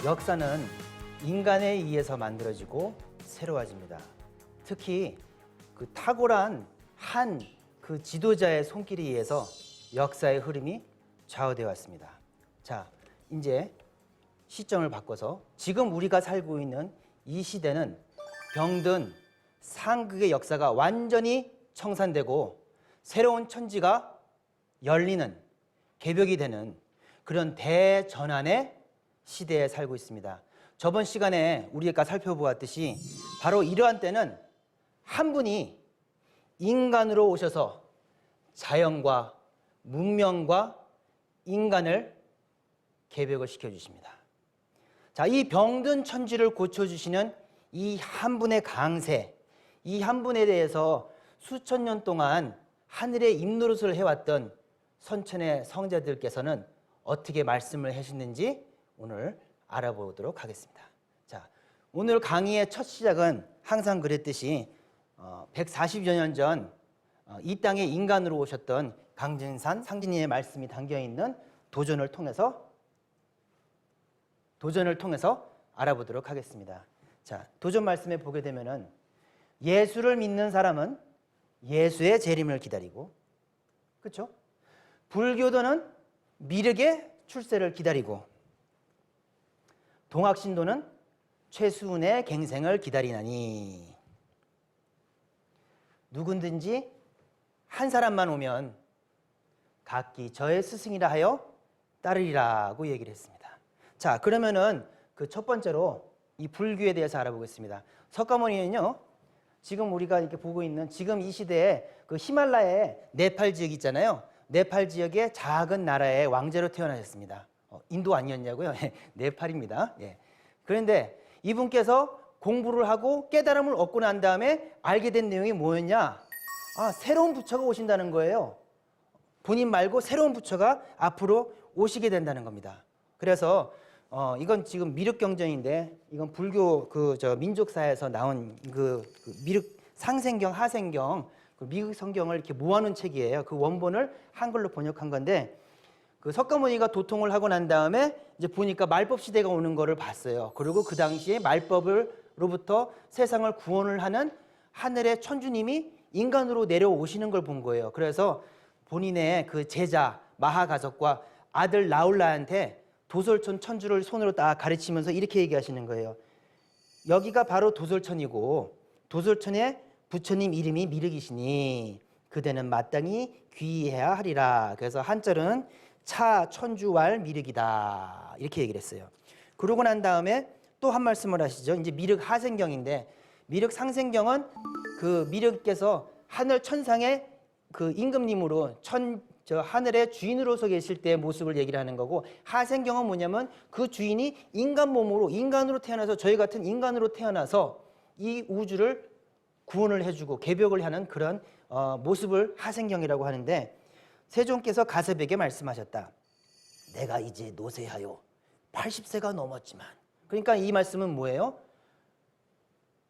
역사는 인간에 의해서 만들어지고 새로워집니다. 특히 그 탁월한 한 그 지도자의 손길에 의해서 역사의 흐름이 좌우되어 왔습니다. 자, 이제 시점을 바꿔서 지금 우리가 살고 있는 이 시대는 병든 상극의 역사가 완전히 청산되고 새로운 천지가 열리는, 개벽이 되는 그런 대전환의 시대에 살고 있습니다. 저번 시간에 우리가 살펴보았듯이 바로 이러한 때는 한 분이 인간으로 오셔서 자연과 문명과 인간을 개벽을 시켜주십니다. 자, 이 병든 천지를 고쳐주시는 이 한 분의 강세, 이 한 분에 대해서 수천 년 동안 하늘의 입노릇을 해왔던 선천의 성자들께서는 어떻게 말씀을 하셨는지 오늘 알아보도록 하겠습니다. 자, 오늘 강의의 첫 시작은 항상 그랬듯이 140여 년 전 이 땅에 인간으로 오셨던 강진산 상진님의 말씀이 담겨있는 도전을 통해서 알아보도록 하겠습니다. 자, 도전 말씀에 보게 되면은 예수를 믿는 사람은 예수의 재림을 기다리고, 그렇죠? 불교도는 미륵의 출세를 기다리고, 동학신도는 최수훈의 갱생을 기다리나니, 누구든지 한 사람만 오면 각기 저의 스승이라 하여 따르리라고 얘기를 했습니다. 자, 그러면은 그 첫 번째로 이 불교에 대해서 알아보겠습니다. 석가모니는요, 지금 우리가 이렇게 보고 있는 지금 이 시대에 그 히말라야의 네팔 지역 있잖아요. 네팔 지역의 작은 나라의 왕자로 태어나셨습니다. 인도 아니었냐고요? 네팔입니다. 예. 그런데 이분께서 공부를 하고 깨달음을 얻고 난 다음에 알게 된 내용이 뭐였냐? 새로운 부처가 오신다는 거예요. 본인 말고 새로운 부처가 앞으로 오시게 된다는 겁니다. 그래서 이건 지금 미륵경전인데, 이건 불교 민족사에서 나온 미륵 상생경, 하생경, 그 미륵 성경을 이렇게 모아놓은 책이에요. 그 원본을 한글로 번역한 건데, 그 석가모니가 도통을 하고 난 다음에 이제 보니까 말법 시대가 오는 거를 봤어요. 그리고 그 당시에 말법으로부터 세상을 구원을 하는 하늘의 천주님이 인간으로 내려오시는 걸 본 거예요. 그래서 본인의 그 제자 마하가섭과 아들 라울라한테 도솔천 천주를 손으로 딱 가르치면서 이렇게 얘기하시는 거예요. 여기가 바로 도솔천이고 도솔천의 부처님 이름이 미륵이시니 그대는 마땅히 귀해야 하리라. 그래서 한자로는 차 천주왈 미륵이다, 이렇게 얘기를 했어요. 그러고 난 다음에 또 한 말씀을 하시죠. 이제 미륵 하생경인데, 미륵 상생경은 그 미륵께서 하늘 천상의 그 임금님으로 하늘의 주인으로서 계실 때의 모습을 얘기를 하는 거고, 하생경은 뭐냐면 그 주인이 인간 몸으로, 인간으로 태어나서, 저희 같은 인간으로 태어나서 이 우주를 구원을 해주고 개벽을 하는 그런 모습을 하생경이라고 하는데, 세종께서 가섭에게 말씀하셨다. 내가 이제 노쇠하여 80세가 넘었지만, 그러니까 이 말씀은 뭐예요?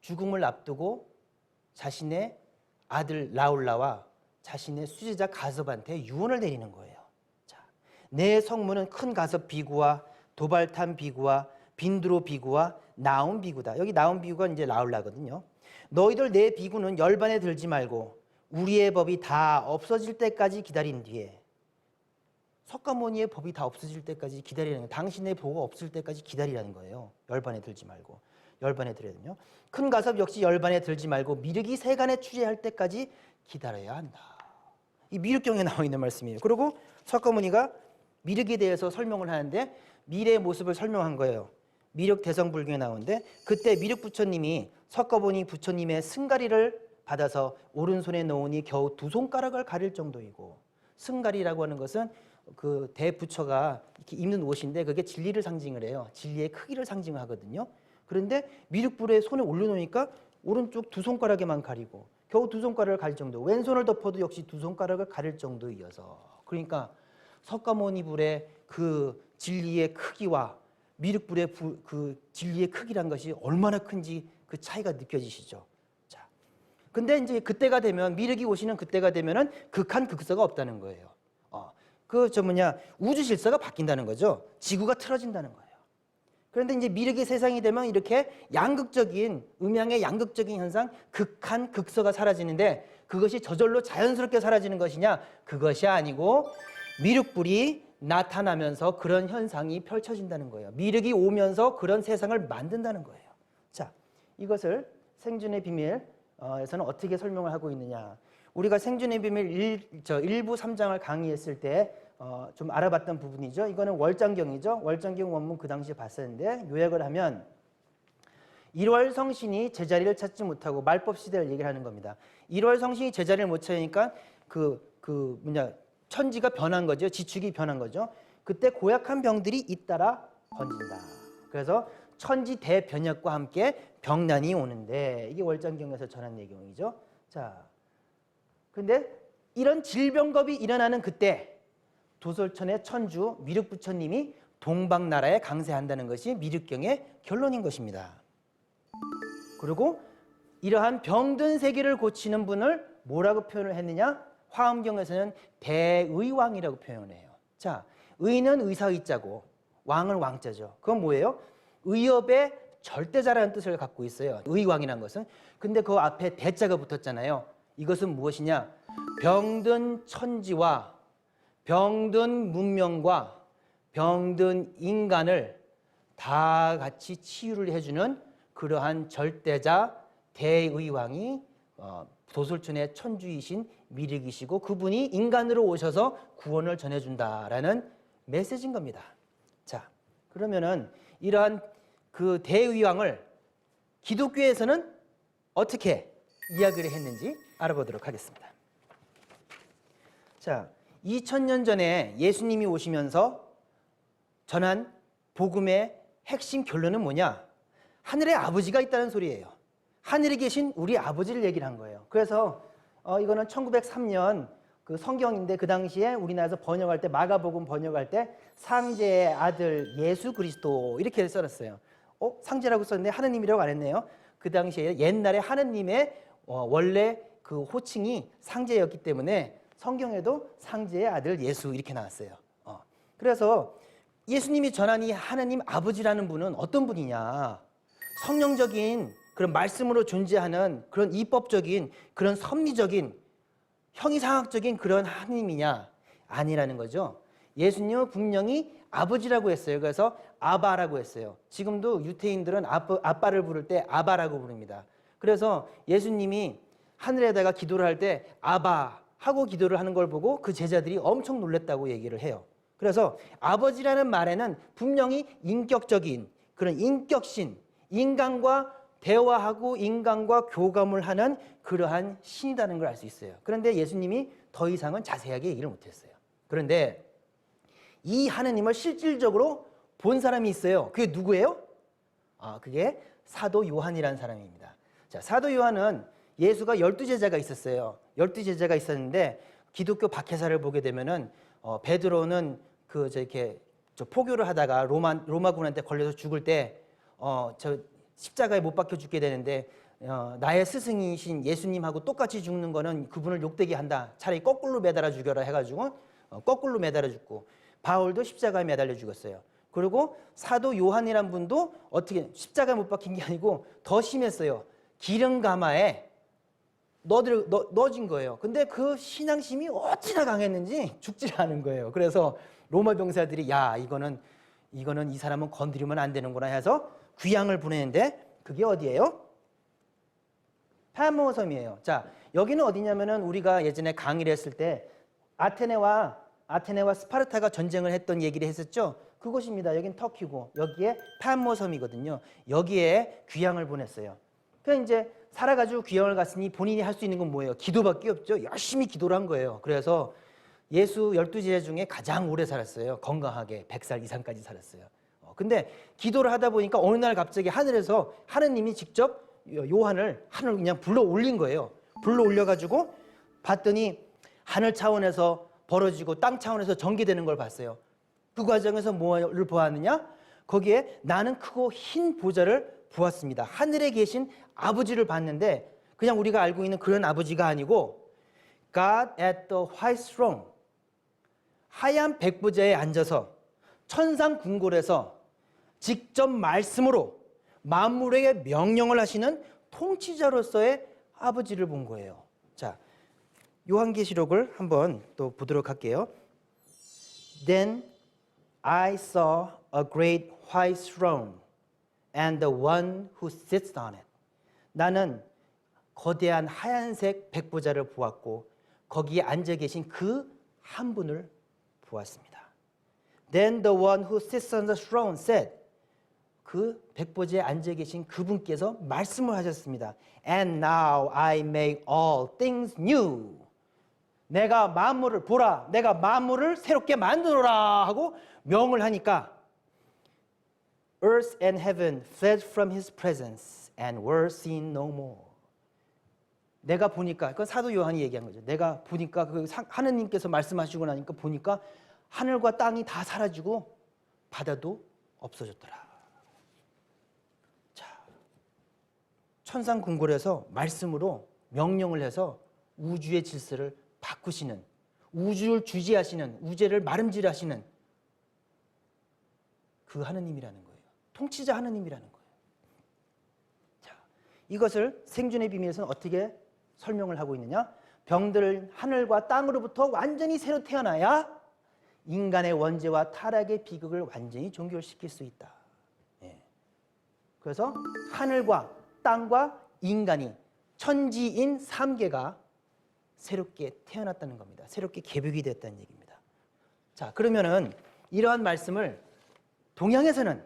죽음을 앞두고 자신의 아들 라울라와 자신의 수제자 가섭한테 유언을 내리는 거예요. 자, 내 성문은 큰 가섭 비구와 도발탄 비구와 빈드로 비구와 나온 비구다. 여기 나온 비구가 이제 라울라거든요. 너희들 내 비구는 열반에 들지 말고 우리의 법이 다 없어질 때까지 기다린 뒤에, 석가모니의 법이 다 없어질 때까지 기다리라는 거예요. 당신의 보가 없을 때까지 기다리라는 거예요. 열반에 들지 말고. 열반에 들어야든요. 큰 가섭 역시 열반에 들지 말고 미륵이 세간에 출제할 때까지 기다려야 한다. 이 미륵경에 나와 있는 말씀이에요. 그리고 석가모니가 미륵에 대해서 설명을 하는데 미래의 모습을 설명한 거예요. 미륵 대성불경에 나오는데, 그때 미륵 부처님이 석가모니 부처님의 승가리를 받아서 오른손에 놓으니 겨우 2손가락을 가릴 정도이고, 승가리라고 하는 것은 그 대부처가 이렇게 입는 옷인데 그게 진리를 상징을 해요. 진리의 크기를 상징하거든요. 그런데 미륵불에 손에 올려놓으니까 오른쪽 2손가락에만 가리고 겨우 2손가락을 가릴 정도, 왼손을 덮어도 역시 2손가락을 가릴 정도이어서, 그러니까 석가모니 불의 그 진리의 크기와 미륵불의 그 진리의 크기란 것이 얼마나 큰지 그 차이가 느껴지시죠. 자, 근데 이제 그때가 되면, 미륵이 오시는 그때가 되면은 극한 극서가 없다는 거예요. 우주 질서가 바뀐다는 거죠. 지구가 틀어진다는 거예요. 그런데 이제 미륵의 세상이 되면 이렇게 양극적인, 음양의 양극적인 현상, 극한, 극서가 사라지는데 그것이 저절로 자연스럽게 사라지는 것이냐? 그것이 아니고 미륵불이 나타나면서 그런 현상이 펼쳐진다는 거예요. 미륵이 오면서 그런 세상을 만든다는 거예요. 자, 이것을 생존의 비밀에서는 어떻게 설명을 하고 있느냐? 우리가 생존의 비밀 1부 3장을 강의했을 때 좀 알아봤던 부분이죠. 이거는 월장경이죠. 월장경 원문 그 당시에 봤었는데 요약을 하면 1월 성신이 제자리를 찾지 못하고 말법 시대를 얘기를 하는 겁니다. 1월 성신이 제자리를 못 찾으니까 천지가 변한 거죠. 지축이 변한 거죠. 그때 고약한 병들이 잇따라 번진다. 그래서 천지 대변혁과 함께 병난이 오는데 이게 월장경에서 전한 내용이죠. 자, 근데 이런 질병겁이 일어나는 그때 도솔천의 천주 미륵부처님이 동방나라에 강세한다는 것이 미륵경의 결론인 것입니다. 그리고 이러한 병든 세계를 고치는 분을 뭐라고 표현을 했느냐? 화엄경에서는 대의왕이라고 표현을 해요. 자, 의는 의사의자고 왕은 왕자죠. 그건 뭐예요? 의업의 절대자라는 뜻을 갖고 있어요. 의왕이라는 것은. 근데 그 앞에 대자가 붙었잖아요. 이것은 무엇이냐? 병든 천지와 병든 문명과 병든 인간을 다 같이 치유를 해주는 그러한 절대자 대의왕이 도솔천의 천주이신 미륵이시고 그분이 인간으로 오셔서 구원을 전해준다라는 메시지인 겁니다. 자, 그러면은 이러한 그 대의왕을 기독교에서는 어떻게 이야기를 했는지 알아보도록 하겠습니다. 자, 2000년 전에 예수님이 오시면서 전한 복음의 핵심 결론은 뭐냐? 하늘에 아버지가 있다는 소리예요. 하늘에 계신 우리 아버지를 얘기를 한 거예요. 그래서 이거는 1903년 그 성경인데 그 당시에 우리나라에서 번역할 때 마가복음 번역할 때 상제의 아들 예수 그리스도 이렇게 써놨어요. 상제라고 썼는데 하느님이라고 안 했네요. 그 당시에 옛날에 하느님의 원래 그 호칭이 상제였기 때문에 성경에도 상제의 아들 예수 이렇게 나왔어요. 그래서 예수님이 전한 이 하나님 아버지라는 분은 어떤 분이냐? 성령적인 그런 말씀으로 존재하는 그런 이법적인 그런 섭리적인 형이상학적인 그런 하나님이냐? 아니라는 거죠. 예수님은 분명히 아버지라고 했어요. 그래서 아바라고 했어요. 지금도 유태인들은 아빠를 부를 때 아바라고 부릅니다. 그래서 예수님이 하늘에다가 기도를 할 때 아바 하고 기도를 하는 걸 보고 그 제자들이 엄청 놀랐다고 얘기를 해요. 그래서 아버지라는 말에는 분명히 인격적인 그런 인격신, 인간과 대화하고 인간과 교감을 하는 그러한 신이라는 걸 알 수 있어요. 그런데 예수님이 더 이상은 자세하게 얘기를 못했어요. 그런데 이 하느님을 실질적으로 본 사람이 있어요. 그게 누구예요? 그게 사도 요한이라는 사람입니다. 자, 사도 요한은 예수가 12제자가 있었어요. 12제자가 있었는데 기독교 박해사를 보게 되면은 베드로는 포교를 하다가 로마군한테 걸려서 죽을 때 십자가에 못 박혀 죽게 되는데 나의 스승이신 예수님하고 똑같이 죽는 거는 그분을 욕되게 한다. 차라리 거꾸로 매달아 죽여라 해가지고 거꾸로 매달아 죽고 바울도 십자가에 매달려 죽었어요. 그리고 사도 요한이란 분도 어떻게 십자가에 못 박힌 게 아니고 더 심했어요. 기름 가마에 넣어진 거예요. 근데 그 신앙심이 어찌나 강했는지 죽질 않은 거예요. 그래서 로마 병사들이 야 이거는 이 사람은 건드리면 안 되는구나 해서 귀양을 보내는데 그게 어디예요? 파모 섬이에요. 자, 여기는 어디냐면은 우리가 예전에 강의를 했을 때 아테네와 스파르타가 전쟁을 했던 얘기를 했었죠. 그곳입니다. 여긴 터키고 여기에 파모 섬이거든요. 여기에 귀양을 보냈어요. 그래서 이제 살아가지고 귀양을 갔으니 본인이 할 수 있는 건 뭐예요? 기도밖에 없죠. 열심히 기도를 한 거예요. 그래서 예수 12제자 중에 가장 오래 살았어요. 건강하게 100살 이상까지 살았어요. 근데 기도를 하다 보니까 어느 날 갑자기 하늘에서 하느님이 직접 요한을 하늘로 그냥 불러 올린 거예요. 불러 올려가지고 봤더니 하늘 차원에서 벌어지고 땅 차원에서 전개되는 걸 봤어요. 그 과정에서 뭐를 보았느냐? 거기에 나는 크고 흰 보좌를 보았습니다. 하늘에 계신 아버지를 봤는데 그냥 우리가 알고 있는 그런 아버지가 아니고 God at the white throne, 하얀 백보좌에 앉아서 천상 궁궐에서 직접 말씀으로 만물에게 명령을 하시는 통치자로서의 아버지를 본 거예요. 자, 요한계시록을 한번 또 보도록 할게요. Then I saw a great white throne and the one who sits on it. 나는 거대한 하얀색 백보자를 보았고 거기에 앉아 계신 그 한 분을 보았습니다. Then the one who sits on the throne said. 그 백보자에 앉아 계신 그분께서 말씀을 하셨습니다. And now I make all things new. 내가 만물을 보라, 내가 만물을 새롭게 만들어라 하고 명을 하니까 Earth and heaven fled from his presence and were seen no more. 내가 보니까, 그건 사도 요한이 얘기한 거죠. 내가 보니까 그 하느님께서 말씀하시고 나니까 보니까 하늘과 땅이 다 사라지고 바다도 없어졌더라. 자, 천상궁궐에서 말씀으로 명령을 해서 우주의 질서를 바꾸시는, 우주를 주지하시는, 우주를 마름질하시는 그 하느님이라는 거예요. 통치자 하느님이라는 거예요. 자, 이것을 생존의 비밀에서는 어떻게 설명을 하고 있느냐? 병들은 하늘과 땅으로부터 완전히 새로 태어나야 인간의 원죄와 타락의 비극을 완전히 종결시킬 수 있다. 예. 그래서 하늘과 땅과 인간이 천지인 3계가 새롭게 태어났다는 겁니다. 새롭게 개벽이 됐다는 얘기입니다. 자, 그러면은 이러한 말씀을 동양에서는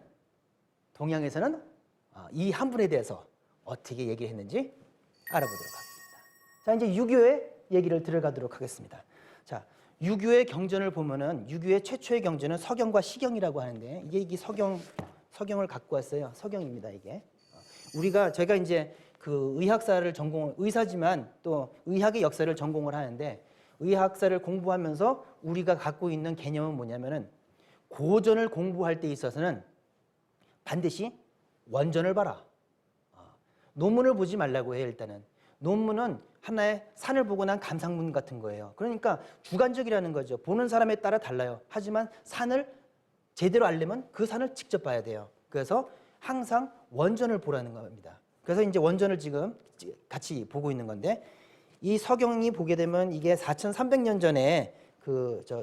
이 한 분에 대해서 어떻게 얘기했는지 알아보도록 하겠습니다. 자, 이제 유교의 얘기를 들어가도록 하겠습니다. 자, 유교의 경전을 보면은 유교의 최초의 경전은 서경과 시경이라고 하는데 이게 서경을 갖고 왔어요. 서경입니다, 이게. 제가 이제 그 의학사를 의사지만 또 의학의 역사를 전공을 하는데 의학사를 공부하면서 우리가 갖고 있는 개념은 뭐냐면은 고전을 공부할 때 있어서는 반드시 원전을 봐라. 논문을 보지 말라고 해요, 일단은. 논문은 하나의 산을 보고 난 감상문 같은 거예요. 그러니까 주관적이라는 거죠. 보는 사람에 따라 달라요. 하지만 산을 제대로 알려면 그 산을 직접 봐야 돼요. 그래서 항상 원전을 보라는 겁니다. 그래서 이제 원전을 지금 같이 보고 있는 건데 이 서경이 보게 되면 이게 4,300년 전에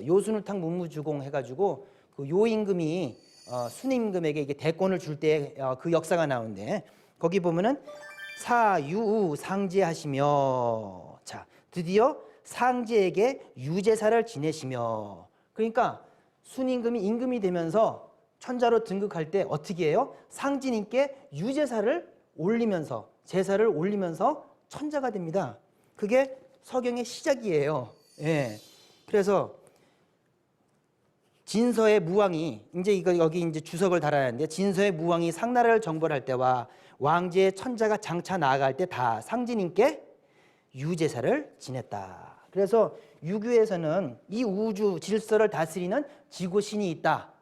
요순우탕 문무주공 해가지고 그 요임금이 순임금에게 이게 대권을 줄 때 그 역사가 나오는데 거기 보면은 사유 상제하시며, 자, 드디어 상제에게 유제사를 지내시며, 그러니까 순임금이 임금이 되면서 천자로 등극할 때 어떻게 해요? 상진님께 유제사를 올리면서, 제사를 올리면서 천자가 됩니다. 그게 서경의 시작이에요. 예. 그래서 진서의 무왕이 여기 이제 주석을 달아야 하는데 진서의 무왕이 상나라를 정벌할 때와 왕제의 천자가 장차 나아갈 때 다 상진님께 유제사를 지냈다. 그래서 유교에서는 이 우주 질서를 다스리는 지고신이 있다.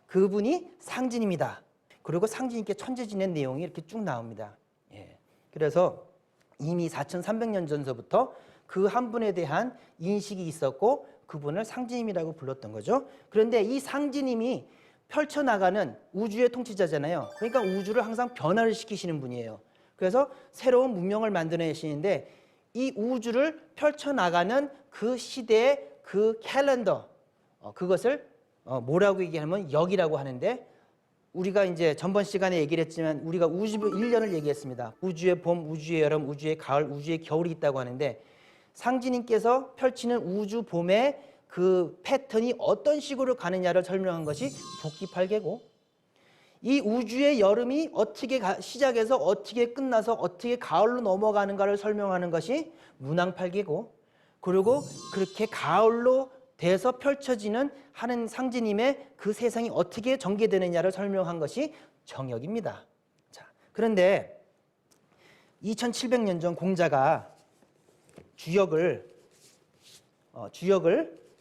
그분이 상진입니다. 그리고 상진님께 천재 지낸 내용이 이렇게 쭉 나옵니다. 예. 그래서 이미 4,300년 전서부터 그 한 분에 대한 인식이 있었고 그분을 상진님이라고 불렀던 거죠. 그런데 이 상진님이 펼쳐나가는 우주의 통치자잖아요. 그러니까 우주를 항상 변화를 시키시는 분이에요. 그래서 새로운 문명을 만들어내시는데 이 우주를 펼쳐나가는 그 시대의 그 캘린더, 그것을 뭐라고 얘기하면 역이라고 하는데 우리가 이제 전번 시간에 얘기를 했지만 우리가 우주 1년을 얘기했습니다. 우주의 봄, 우주의 여름, 우주의 가을, 우주의 겨울이 있다고 하는데 상진님께서 펼치는 우주 봄의 그 패턴이 어떤 식으로 가느냐를 설명한 것이 복기팔계고 이 우주의 여름이 어떻게 시작해서 어떻게 끝나서 어떻게 가을로 넘어가는가를 설명하는 것이 문왕팔계고 그리고 그렇게 가을로 돼서 펼쳐지는 하는 상진님의 그 세상이 어떻게 전개되느냐를 설명한 것이 정역입니다. 자, 그런데 2700년 전 공자가 주역을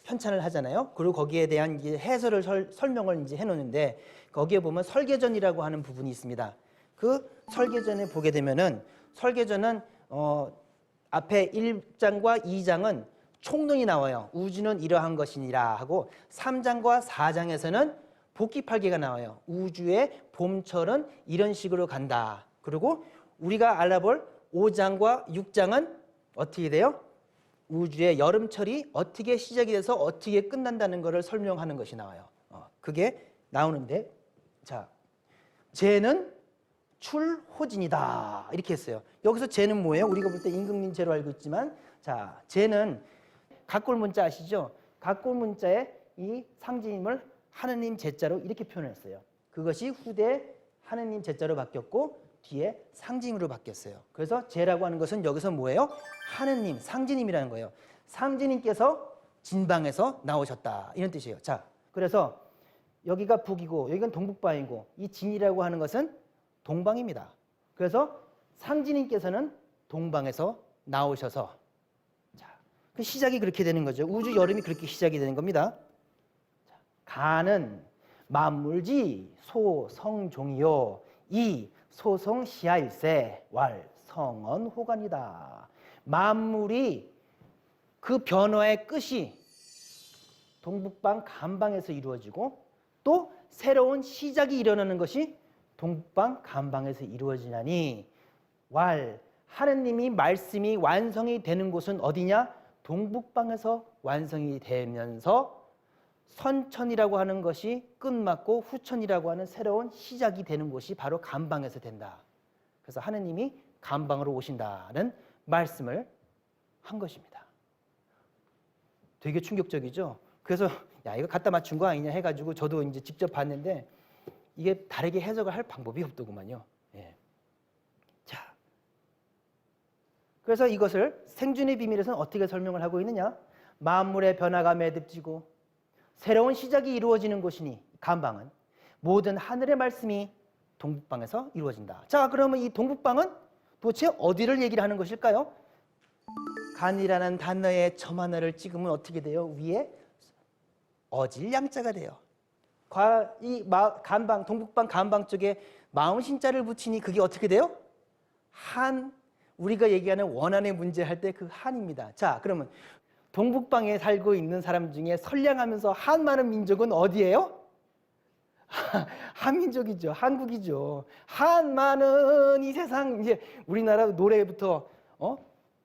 편찬을 하잖아요. 그리고 거기에 대한 이제 해설을 설명을 이제 해놓는데 거기에 보면 설계전이라고 하는 부분이 있습니다. 그 설계전에 보게 되면은 설계전은 앞에 1장과 2장은 총론이 나와요. 우주는 이러한 것이니라 하고 3장과 4장에서는 복귀8개가 나와요. 우주의 봄철은 이런 식으로 간다. 그리고 우리가 알아볼 5장과 6장은 어떻게 돼요? 우주의 여름철이 어떻게 시작이 돼서 어떻게 끝난다는 것을 설명하는 것이 나와요. 그게 나오는데, 자, 쟤는 출호진이다 이렇게 했어요. 여기서 쟤는 뭐예요? 우리가 볼 때 임금님 쟤로 알고 있지만, 자, 쟤는 각골 문자 아시죠? 각골 문자에 이 상징임을 하느님 제자로 이렇게 표현했어요. 그것이 후대 하느님 제자로 바뀌었고 뒤에 상징으로 바뀌었어요. 그래서 쟤라고 하는 것은 여기서 뭐예요? 하느님, 상진님이라는 거예요. 상진님께서 진방에서 나오셨다 이런 뜻이에요. 자, 그래서 여기가 북이고 여기가 동북방이고 이 진이라고 하는 것은 동방입니다. 그래서 상진님께서는 동방에서 나오셔서, 자, 그 시작이 그렇게 되는 거죠. 우주 여름이 그렇게 시작이 되는 겁니다. 자, 가는 만물지 소성종이요 이 소성시야일세 왈성언 호간이다. 만물이 그 변화의 끝이 동북방 간방에서 이루어지고 또 새로운 시작이 일어나는 것이 동북방 간방에서 이루어지나니 왈 하느님이 말씀이 완성이 되는 곳은 어디냐? 동북방에서 완성이 되면서 선천이라고 하는 것이 끝맞고 후천이라고 하는 새로운 시작이 되는 곳이 바로 간방에서 된다. 그래서 하느님이 간방으로 오신다는 말씀을 한 것입니다. 되게 충격적이죠? 그래서 야, 이거 갖다 맞춘 거 아니냐 해가지고 저도 이제 직접 봤는데 이게 다르게 해석을 할 방법이 없더구만요. 예. 자, 그래서 이것을 생존의 비밀에서는 어떻게 설명을 하고 있느냐? 만물의 변화가 매듭지고 새로운 시작이 이루어지는 곳이니 간방은 모든 하늘의 말씀이 동북방에서 이루어진다. 자, 그러면 이 동북방은 도대체 어디를 얘기를 하는 것일까요? 간이라는 단어에 점 하나를 찍으면 어떻게 돼요? 위에 어질 양자가 돼요. 간방, 동북방 간방 쪽에 마음신자를 붙이니 그게 어떻게 돼요? 한, 우리가 얘기하는 원한의 문제 할 때 그 한입니다. 자, 그러면 동북방에 살고 있는 사람 중에 선량하면서 한 많은 민족은 어디예요? 한민족이죠. 한국이죠. 한 많은 이 세상, 이제 우리나라 노래부터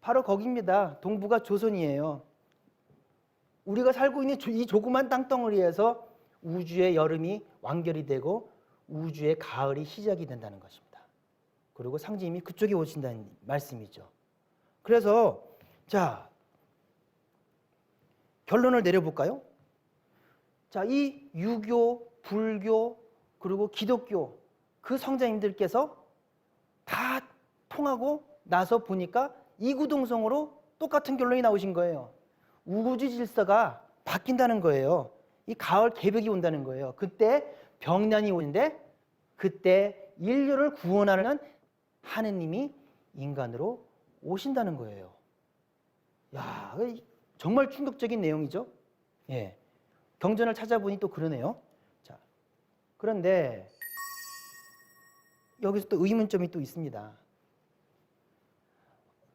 바로 거기입니다. 동부가 조선이에요. 우리가 살고 있는 이 조그만 땅덩어리에서 우주의 여름이 완결이 되고 우주의 가을이 시작이 된다는 것입니다. 그리고 상징님이 그쪽에 오신다는 말씀이죠. 그래서 자, 결론을 내려볼까요? 자, 이 유교, 불교, 그리고 기독교 그 성자님들께서 다 통하고 나서 보니까 이구동성으로 똑같은 결론이 나오신 거예요. 우주 질서가 바뀐다는 거예요. 이 가을 개벽이 온다는 거예요. 그때 병난이 오는데 그때 인류를 구원하는 하느님이 인간으로 오신다는 거예요. 야, 정말 충격적인 내용이죠. 예. 경전을 찾아보니 또 그러네요. 자, 그런데 여기서 또 의문점이 또 있습니다.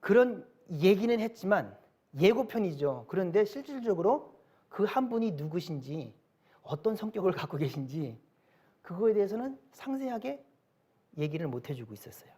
그런 얘기는 했지만 예고편이죠. 그런데 실질적으로 그 한 분이 누구신지 어떤 성격을 갖고 계신지 그거에 대해서는 상세하게 얘기를 못 해주고 있었어요.